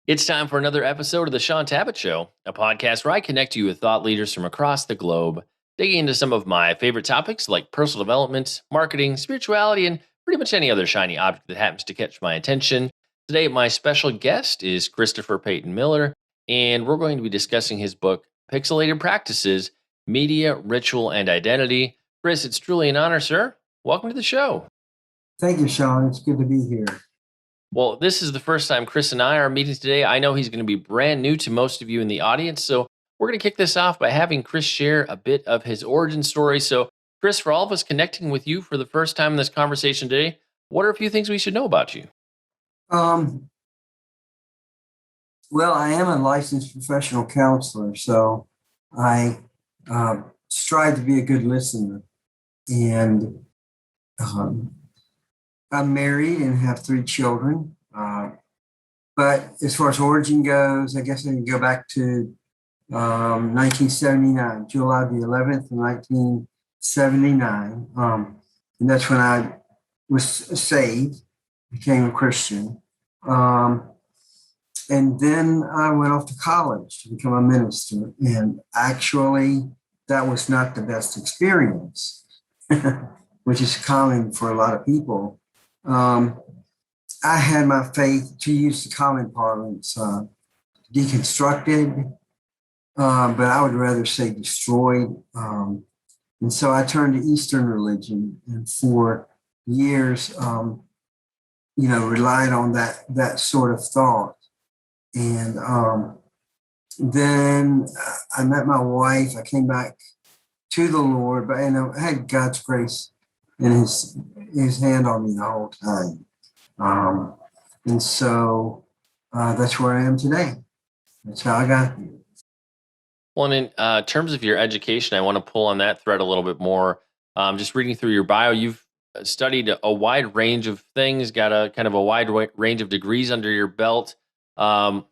It's time for another episode of the Shaun Tabatt Show, a podcast where I connect you with thought leaders from across the globe, digging into some of my favorite topics like personal development, marketing, spirituality, and pretty much any other shiny object that happens to catch my attention. Today, my special guest is Christopher Peyton Miller, and we're going to be discussing his book, Pixilated Practices Media, Ritual, and Identity. Chris, it's truly an honor, sir. Welcome to the show. Thank you, Shaun. It's good to be here. Well, this is the first time Chris and I are meeting today. I know he's going to be brand new to most of you in the audience. So we're going to kick this off by having Chris share a bit of his origin story. So, Chris, for all of us connecting with you for the first time in this conversation today, what are a few things we should know about you? Um, well, I am a licensed professional counselor, so I strive to be a good listener. And I'm married and have 3 children. But as far as origin goes, I guess I can go back to 1979, July the 11th, 1979. And that's when I was saved, became a Christian. And then I went off to college to become a minister. And actually, that was not the best experience, which is common for a lot of people. I had my faith, to use the common parlance, deconstructed, but I would rather say destroyed. And so I turned to Eastern religion, and for years, relied on that sort of thought. And then I met my wife. I came back to the Lord, but I had God's grace and His hand on me the whole time. And so that's where I am today. That's how I got here. Well, and in terms of your education, I want to pull on that thread a little bit more. Just reading through your bio, you've studied a wide range of things, got a kind of a wide range of degrees under your belt. Why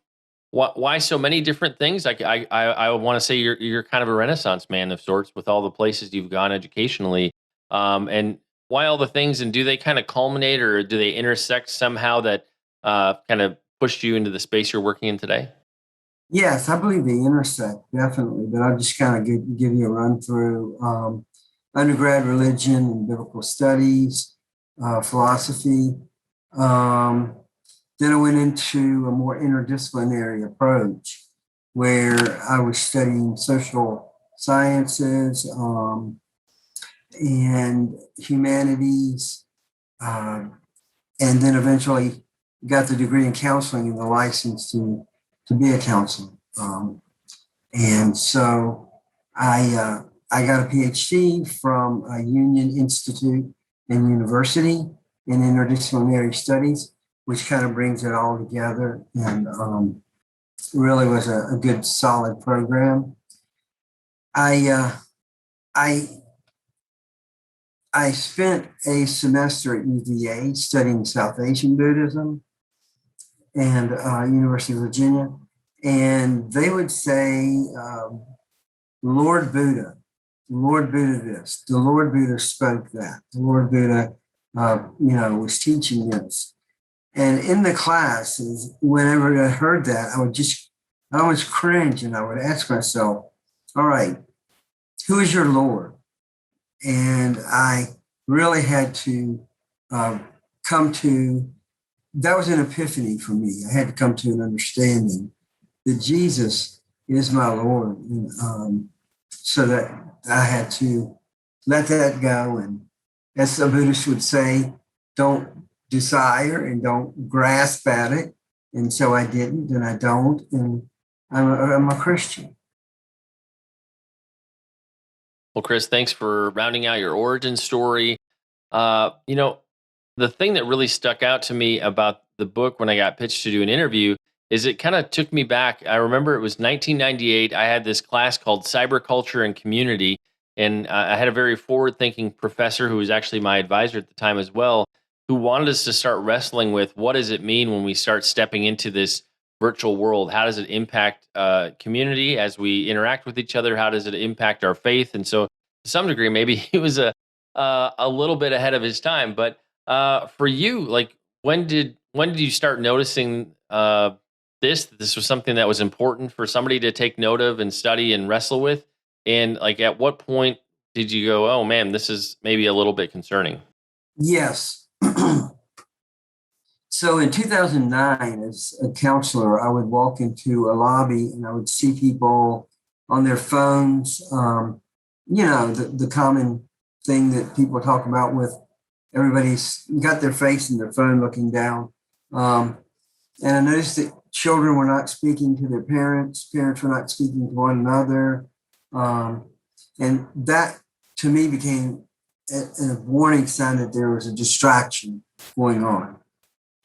so many different things? I want to say you're kind of a Renaissance man of sorts with all the places you've gone educationally, and why all the things? And do they kind of culminate, or do they intersect somehow that kind of pushed you into the space you're working in today? Yes, I believe they intersect, definitely. But I'll just kind of give you a run through undergrad religion and biblical studies, philosophy. Then I went into a more interdisciplinary approach where I was studying social sciences and humanities, and then eventually got the degree in counseling and the license to be a counselor. And so I got a PhD from a Union Institute and University in interdisciplinary studies, which kind of brings it all together, and really was a good, solid program. I spent a semester at UVA studying South Asian Buddhism and University of Virginia, and they would say, Lord Buddha this, the Lord Buddha spoke that, the Lord Buddha, was teaching this. And in the classes, whenever I heard that, I always cringe, and I would ask myself, all right, who is your Lord? And I really had to come to, that was an epiphany for me. I had to come to an understanding that Jesus is my Lord. And, so that I had to let that go. And as the Buddhists would say, don't desire and don't grasp at it. And so I didn't, and I don't, and I'm a Christian. Well, Chris, thanks for rounding out your origin story. The thing that really stuck out to me about the book when I got pitched to do an interview is it kind of took me back. I remember it was 1998. I had this class called Cyber Culture and Community, and I had a very forward-thinking professor who was actually my advisor at the time as well, who wanted us to start wrestling with what does it mean when we start stepping into this virtual world? How does it impact community as we interact with each other? How does it impact our faith? And so, to some degree, maybe he was a little bit ahead of his time. But for you, like when did you start noticing this was something that was important for somebody to take note of and study and wrestle with? And like, at what point did you go, oh man, this is maybe a little bit concerning? Yes. So in 2009, as a counselor, I would walk into a lobby and I would see people on their phones. The common thing that people talk about with everybody's got their face in their phone looking down. Um, and I noticed that children were not speaking to their parents, parents were not speaking to one another. Um, and that to me became a warning sign that there was a distraction going on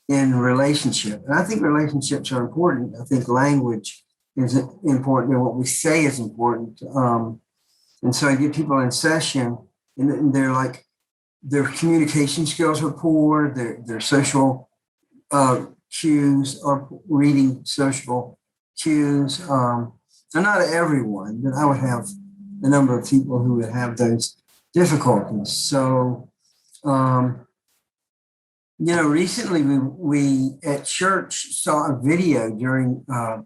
in relationship. And I think relationships are important. I think language is important and what we say is important. And so I get people in session and they're like, their communication skills are poor, their social cues are reading social cues. And not everyone, but I would have a number of people who would have those difficulties. So, recently we at church saw a video during a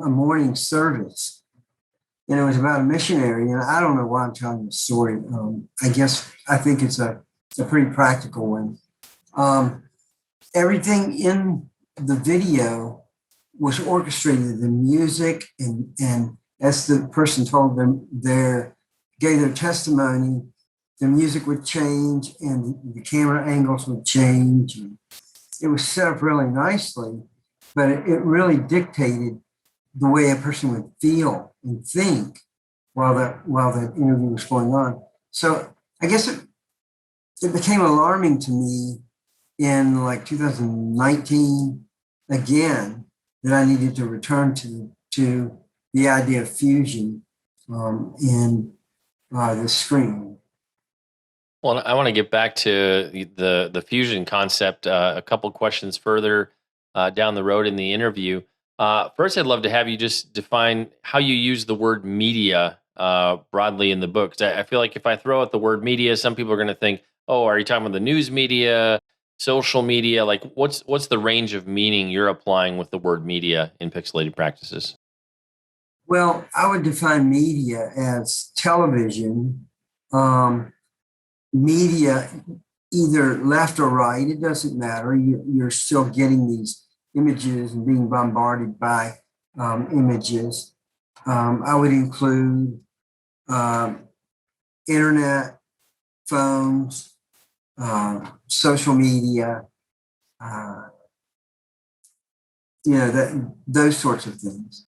morning service, and it was about a missionary. And I don't know why I'm telling the story. I think it's a pretty practical one. Everything in the video was orchestrated. The music and as the person told them gave their testimony, the music would change and the camera angles would change. And it was set up really nicely, but it really dictated the way a person would feel and think while that interview was going on. So I guess it became alarming to me in like 2019 again that I needed to return to the idea of fusion in the screen. Well, I want to get back to the fusion concept a couple questions further down the road in the interview. First, I'd love to have you just define how you use the word media broadly in the book. 'Cause I feel like if I throw out the word media, some people are going to think, "Oh, are you talking about the news media, social media? Like, what's the range of meaning you're applying with the word media in Pixelated Practices?" Well, I would define media as television, media, either left or right, it doesn't matter. You're still getting these images and being bombarded by images. I would include internet, phones, social media, uh, those sorts of things.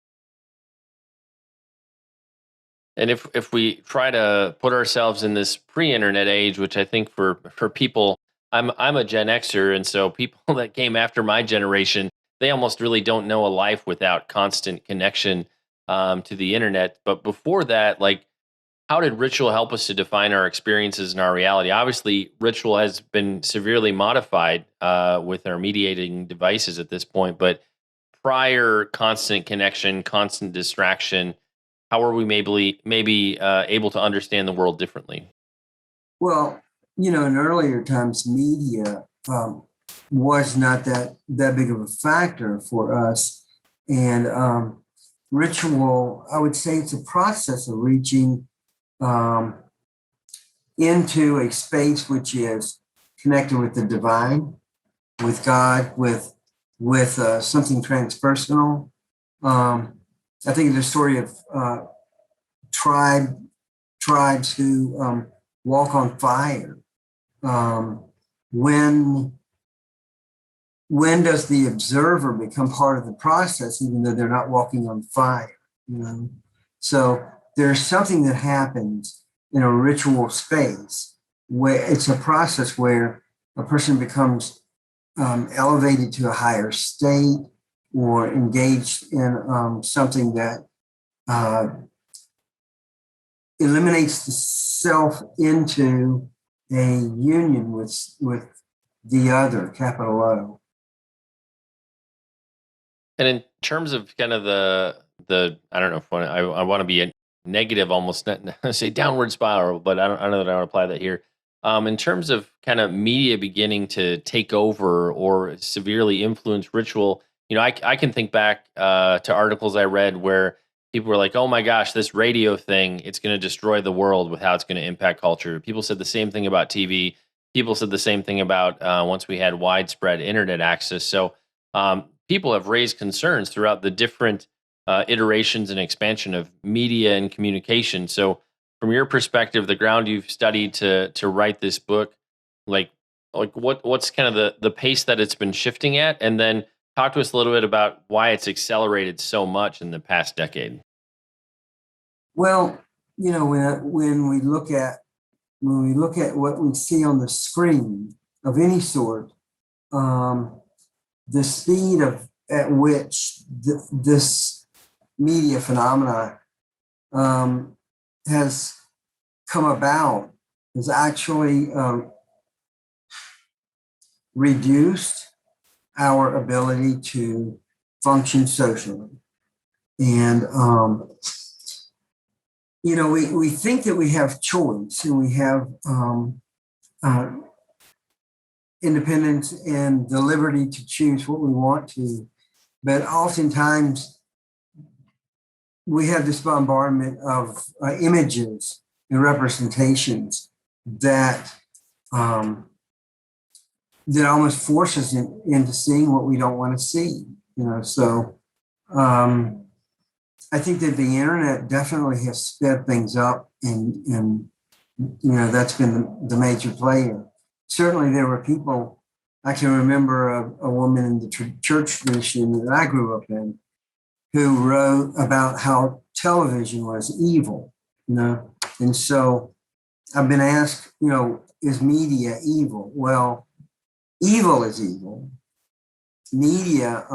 And if we try to put ourselves in this pre-internet age, which I think for people, I'm a Gen Xer, and so people that came after my generation, they almost really don't know a life without constant connection to the internet. But before that, like, how did ritual help us to define our experiences and our reality? Obviously, ritual has been severely modified with our mediating devices at this point, but prior constant connection, constant distraction, how are we maybe able to understand the world differently? Well, in earlier times, media was not that big of a factor for us, and ritual, I would say, it's a process of reaching um, into a space which is connected with the divine, with God, with something transpersonal. I think of the story of tribes who walk on fire. Um, when does the observer become part of the process, even though they're not walking on fire? So there's something that happens in a ritual space where it's a process where a person becomes elevated to a higher state or engaged in something that eliminates the self into a union with the other, capital O. And in terms of kind of the I don't know if I want to be a negative, almost not say downward spiral, but I don't know that I want to apply that here. In terms of kind of media beginning to take over or severely influence ritual, I can think back to articles I read where people were like, "Oh my gosh, this radio thing, it's going to destroy the world with how it's going to impact culture." People said the same thing about TV. People said the same thing about once we had widespread internet access. So people have raised concerns throughout the different iterations and expansion of media and communication. So, from your perspective, the ground you've studied to write this book, like what's kind of the pace that it's been shifting at, and then talk to us a little bit about why it's accelerated so much in the past decade. Well, when we look at what we see on the screen of any sort, um, the speed of at which this media phenomena um, has come about has actually reduced our ability to function socially. And, we think that we have choice and we have uh, independence and the liberty to choose what we want to. But oftentimes we have this bombardment of images and representations that that almost forces us into seeing what we don't want to see. So I think that the internet definitely has sped things up, and that's been the major player. Certainly, there were people. I can remember a woman in the church tradition that I grew up in who wrote about how television was evil. And so I've been asked, is media evil? Well, evil is evil. Media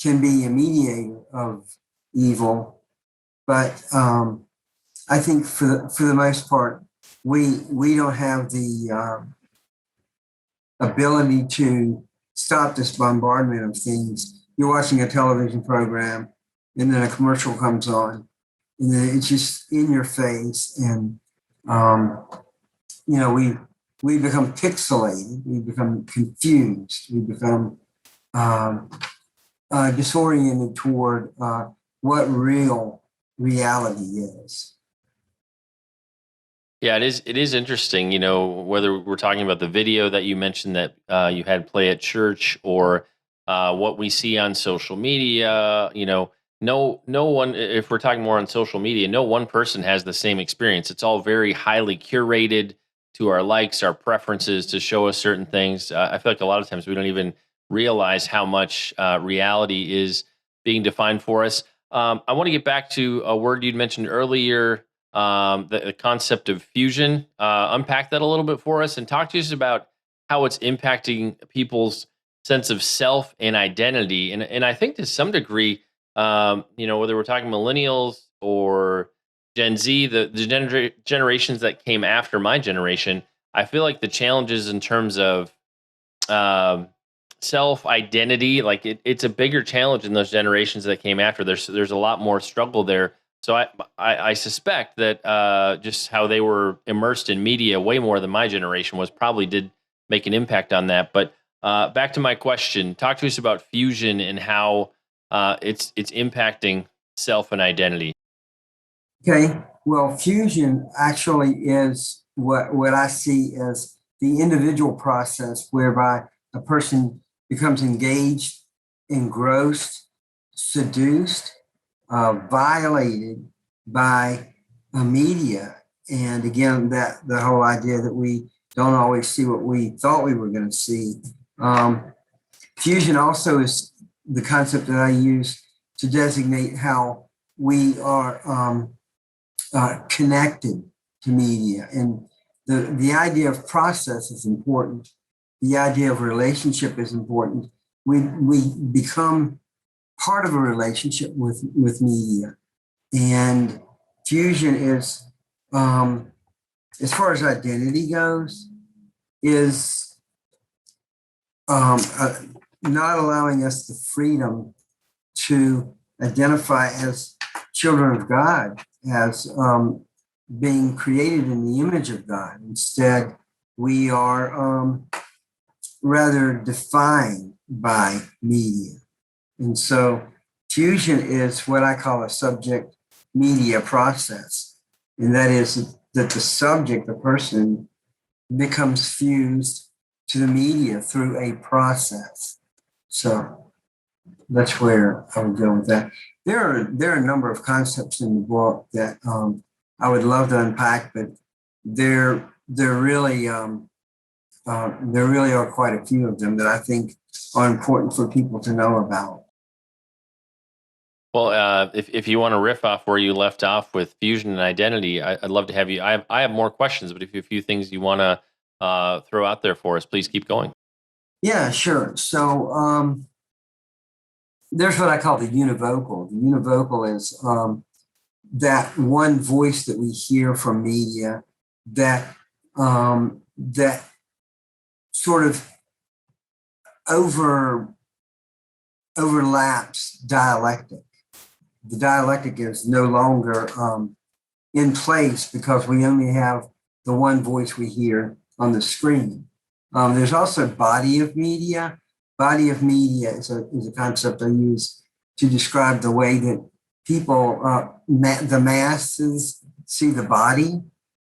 can be a mediator of evil, but I think for the most part, we don't have the ability to stop this bombardment of things. You're watching a television program, and then a commercial comes on, and then it's just in your face, and we become pixelated, we become confused, we become disoriented toward what real reality is. Yeah, it is interesting, whether we're talking about the video that you mentioned that you had play at church, or what we see on social media. No one, if we're talking more on social media, no one person has the same experience. It's all very highly curated to our likes, our preferences, to show us certain things. I feel like a lot of times we don't even realize how much reality is being defined for us. I want to get back to a word you'd mentioned earlier, the concept of fusion. Unpack that a little bit for us and talk to us about how it's impacting people's sense of self and identity. And I think to some degree, whether we're talking millennials or Gen Z, the generations that came after my generation, I feel like the challenges in terms of um, self identity, like it's a bigger challenge in those generations that came after. There's a lot more struggle there. So I suspect that just how they were immersed in media way more than my generation was probably did make an impact on that. But back to my question, talk to us about fusion and how it's impacting self and identity. Okay, well, fusion actually is what I see as the individual process whereby a person becomes engaged, engrossed, seduced, violated by a media. And again, that the whole idea that we don't always see what we thought we were going to see. Fusion also is the concept that I use to designate how we are connected to media. And the idea of process is important. The idea of relationship is important. We become part of a relationship with media. And fusion is, as far as identity goes, is not allowing us the freedom to identify as children of God, as being created in the image of God. Instead, we are rather defined by media. And so fusion is what I call a subject media process. And that is that the subject, the person, becomes fused to the media through a process. So that's where I would go with that. There are a number of concepts in the book that I would love to unpack, but there really there really are quite a few of them that I think are important for people to know about. Well, if you want to riff off where you left off with fusion and identity, I'd love to have you. I have more questions, but if you have a few things you want to throw out there for us, please keep going. Yeah, sure. So there's what I call the univocal. The univocal is that one voice that we hear from media that sort of over overlaps dialectic. The dialectic is no longer in place because we only have the one voice we hear on the screen. There's also body of media. Body of media is a concept I use to describe the way that people, the masses, see the body,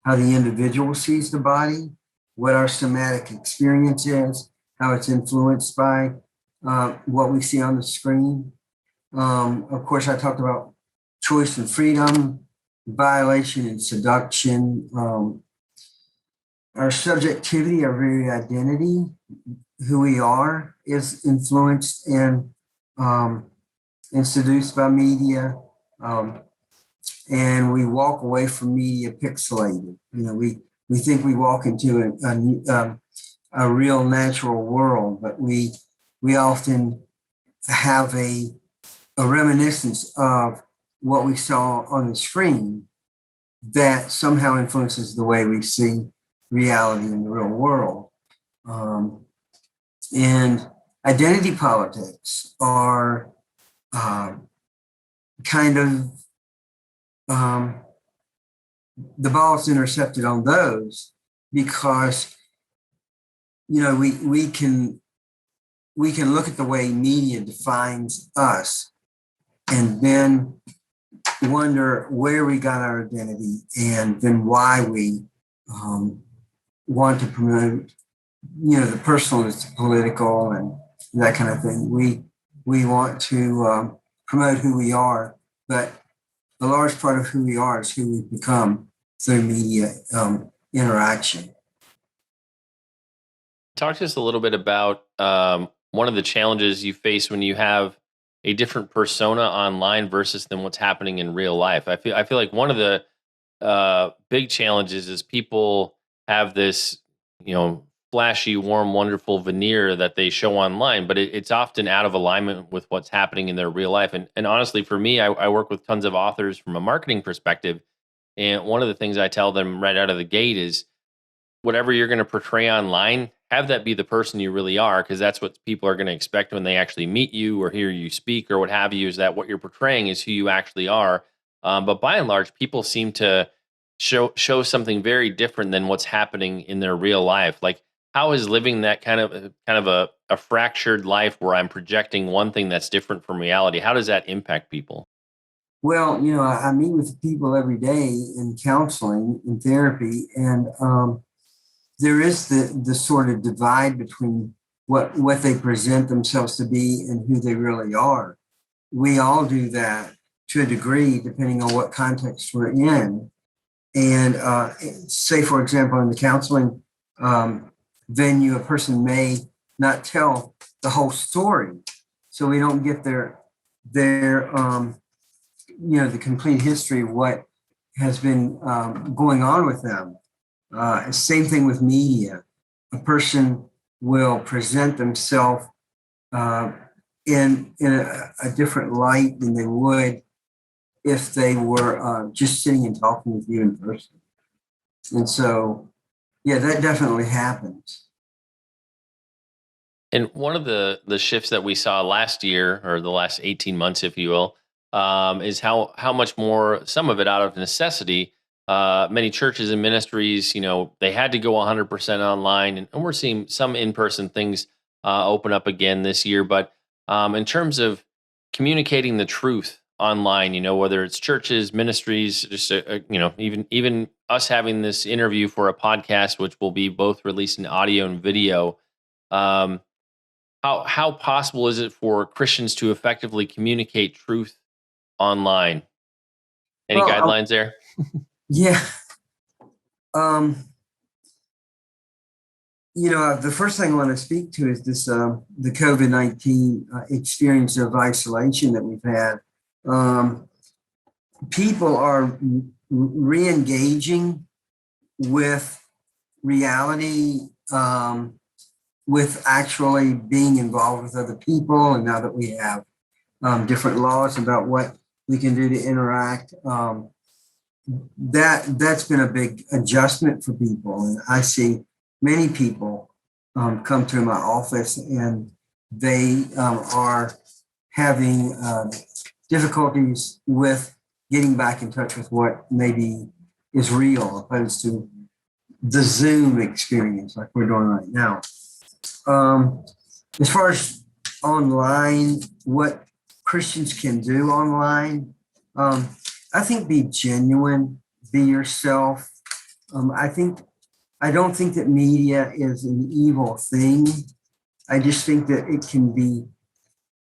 how the individual sees the body, what our somatic experience is, how it's influenced by what we see on the screen. Of course, I talked about choice and freedom, violation and seduction, our subjectivity, our very identity, who we are, is influenced and seduced by media. And we walk away from media pixelated. We think we walk into a real natural world, but we often have a reminiscence of what we saw on the screen that somehow influences the way we see reality in the real world. And identity politics are kind of the ball is intercepted on those because we can look at the way media defines us and then wonder where we got our identity and then why we want to promote, the personal is the political and that kind of thing. We want to promote who we are, but a large part of who we are is who we become through media interaction. Talk to us a little bit about one of the challenges you face when you have a different persona online versus than what's happening in real life. I feel like one of the big challenges is people have this, flashy, warm, wonderful veneer that they show online, but it's often out of alignment with what's happening in their real life. And honestly, for me, I work with tons of authors from a marketing perspective. And one of the things I tell them right out of the gate is whatever you're going to portray online, have that be the person you really are, because that's what people are going to expect when they actually meet you or hear you speak or what have you, is that what you're portraying is who you actually are. But by and large, people seem to show something very different than what's happening in their real life. Like, how is living that kind of a fractured life where I'm projecting one thing that's different from reality? How does that impact people? Well, I meet with people every day in counseling and therapy, and there is the sort of divide between what they present themselves to be and who they really are. We all do that to a degree, depending on what context we're in. And say, for example, in the counseling venue, a person may not tell the whole story, so we don't get their the complete history of what has been going on with them. Same thing with media. A person will present themselves in a different light than they would if they were just sitting and talking with you in person. And so, yeah, that definitely happens. And one of the shifts that we saw last year, or the last 18 months, if you will, is how much more, some of it out of necessity. Many churches and ministries, they had to go 100% online, and we're seeing some in person things open up again this year. But in terms of communicating the truth online, whether it's churches, ministries, just even us having this interview for a podcast, which will be both released in audio and video. Um, how possible is it for Christians to effectively communicate truth online? Any Well, guidelines there? yeah. Um, the first thing I want to speak to is this the COVID-19 experience of isolation that we've had. People are re-engaging with reality, with actually being involved with other people. And now that we have different laws about what we can do to interact, that's been a big adjustment for people. And I see many people come to my office and they are having difficulties with getting back in touch with what maybe is real opposed to the Zoom experience like we're doing right now. As far as online, what Christians can do online, I think be genuine, be yourself. I don't think that media is an evil thing. I just think that it can be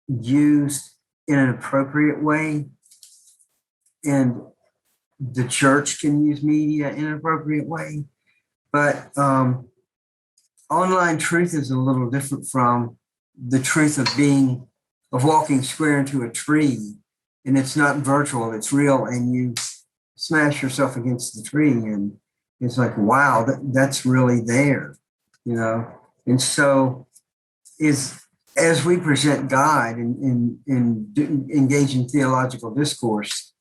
used in an appropriate way. And the church can use media in an appropriate way. But online truth is a little different from the truth of walking square into a tree. And it's not virtual, it's real. And you smash yourself against the tree. And it's like, wow, that's really there, And so as we present God and engage in theological discourse,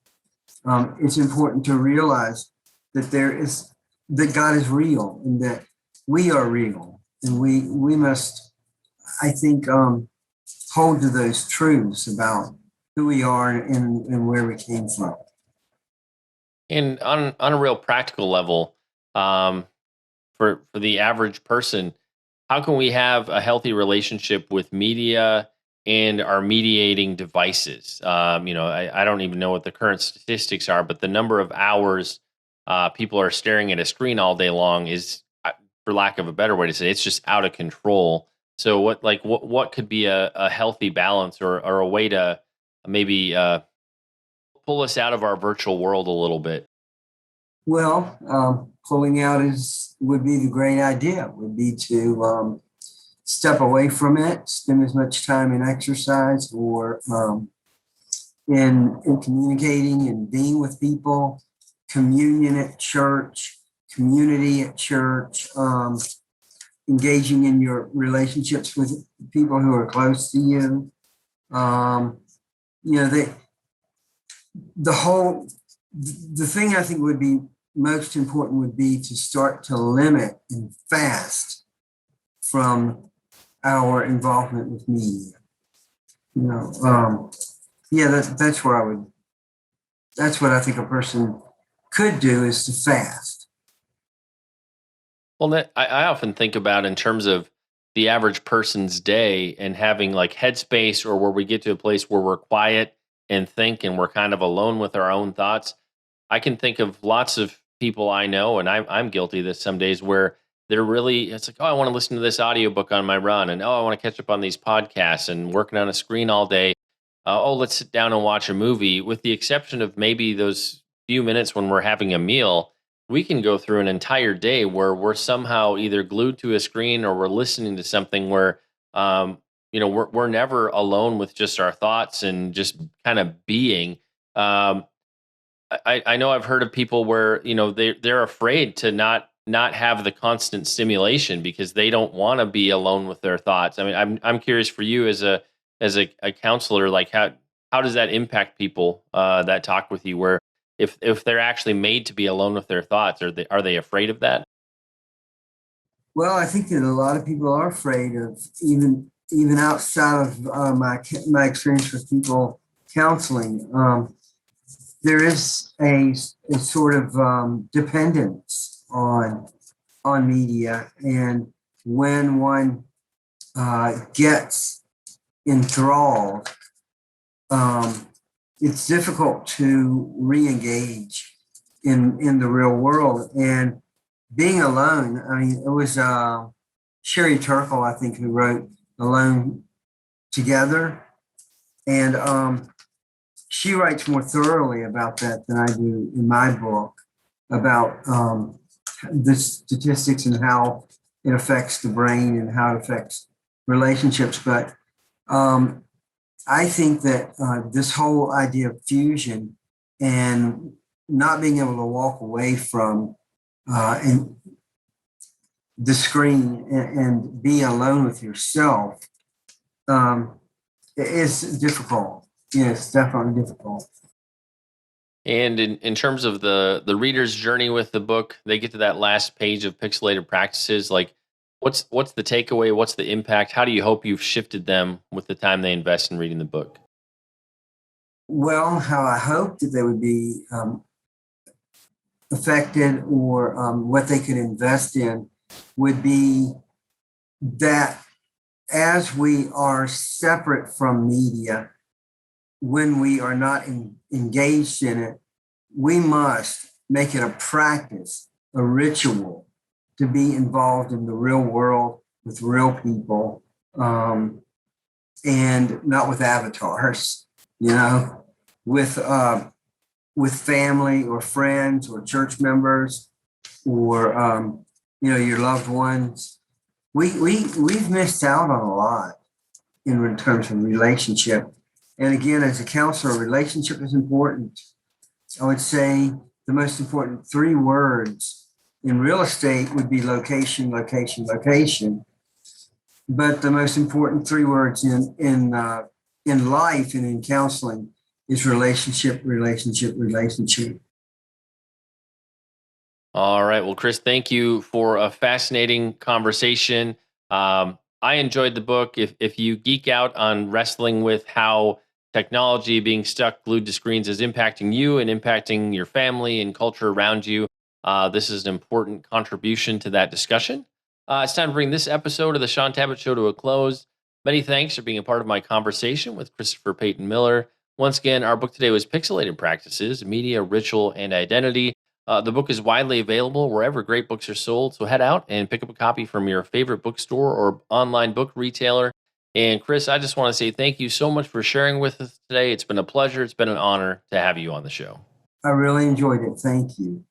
it's important to realize that that God is real and that we are real, and we must, I think, hold to those truths about who we are and where we came from. And on a real practical level, for the average person, how can we have a healthy relationship with media and our mediating devices? I don't even know what the current statistics are, but the number of hours people are staring at a screen all day long is, for lack of a better way to say, it's just out of control. So what could be a healthy balance or a way to maybe pull us out of our virtual world a little bit? Well, pulling out would be the great idea. Would be to step away from it, spend as much time in exercise or in communicating and being with people, communion at church, community at church, engaging in your relationships with people who are close to you. The thing I think would be most important would be to start to limit and fast from our involvement with media. That's where that's what I think a person could do, is to fast. Well, I often think about in terms of the average person's day and having like headspace, or where we get to a place where we're quiet and think and we're kind of alone with our own thoughts. I can think of lots of people I know, and I'm guilty of this some days, where it's like, oh, I want to listen to this audiobook on my run, and oh, I want to catch up on these podcasts, and working on a screen all day. Oh, let's sit down and watch a movie. With the exception of maybe those few minutes when we're having a meal, we can go through an entire day where we're somehow either glued to a screen or we're listening to something where, we're never alone with just our thoughts and just kind of being. Um, I know I've heard of people where they're afraid to not have the constant stimulation because they don't want to be alone with their thoughts. I mean, I'm curious for you as a counselor, like how does that impact people that talk with you, where if they're actually made to be alone with their thoughts, are they afraid of that? Well, I think that a lot of people are afraid of, even outside of my experience with people counseling. There is a sort of dependence on media, and when one gets enthralled, it's difficult to re-engage in the real world. And being alone, I mean, it was Sherry Turkle, I think, who wrote Alone Together. And she writes more thoroughly about that than I do in my book, about the statistics and how it affects the brain and how it affects relationships. But I think that this whole idea of fusion and not being able to walk away from and the screen and be alone with yourself is difficult. Yeah, it's definitely difficult. And in terms of the reader's journey with the book, they get to that last page of Pixelated Practices. Like, what's the takeaway? What's the impact? How do you hope you've shifted them with the time they invest in reading the book? Well, how I hope that they would be affected, or what they could invest in, would be that as we are separate from media, when we are not engaged in it, we must make it a practice, a ritual, to be involved in the real world with real people, and not with avatars, with family or friends or church members, or your loved ones. We've missed out on a lot in terms of relationship. And again, as a counselor, relationship is important. I would say the most important 3 words in real estate would be location, location, location. But the most important 3 words in life and in counseling is relationship, relationship, relationship. All right. Well, Chris, thank you for a fascinating conversation. I enjoyed the book. If you geek out on wrestling with how technology being stuck glued to screens is impacting you and impacting your family and culture around you, this is an important contribution to that discussion. It's time to bring this episode of the Shaun Tabatt Show to a close. Many thanks for being a part of my conversation with Christopher Peyton Miller. Once again, our book today was Pixilated Practices, Media, Ritual, and Identity. The book is widely available wherever great books are sold, so head out and pick up a copy from your favorite bookstore or online book retailer. And Chris, I just want to say thank you so much for sharing with us today. It's been a pleasure. It's been an honor to have you on the show. I really enjoyed it. Thank you.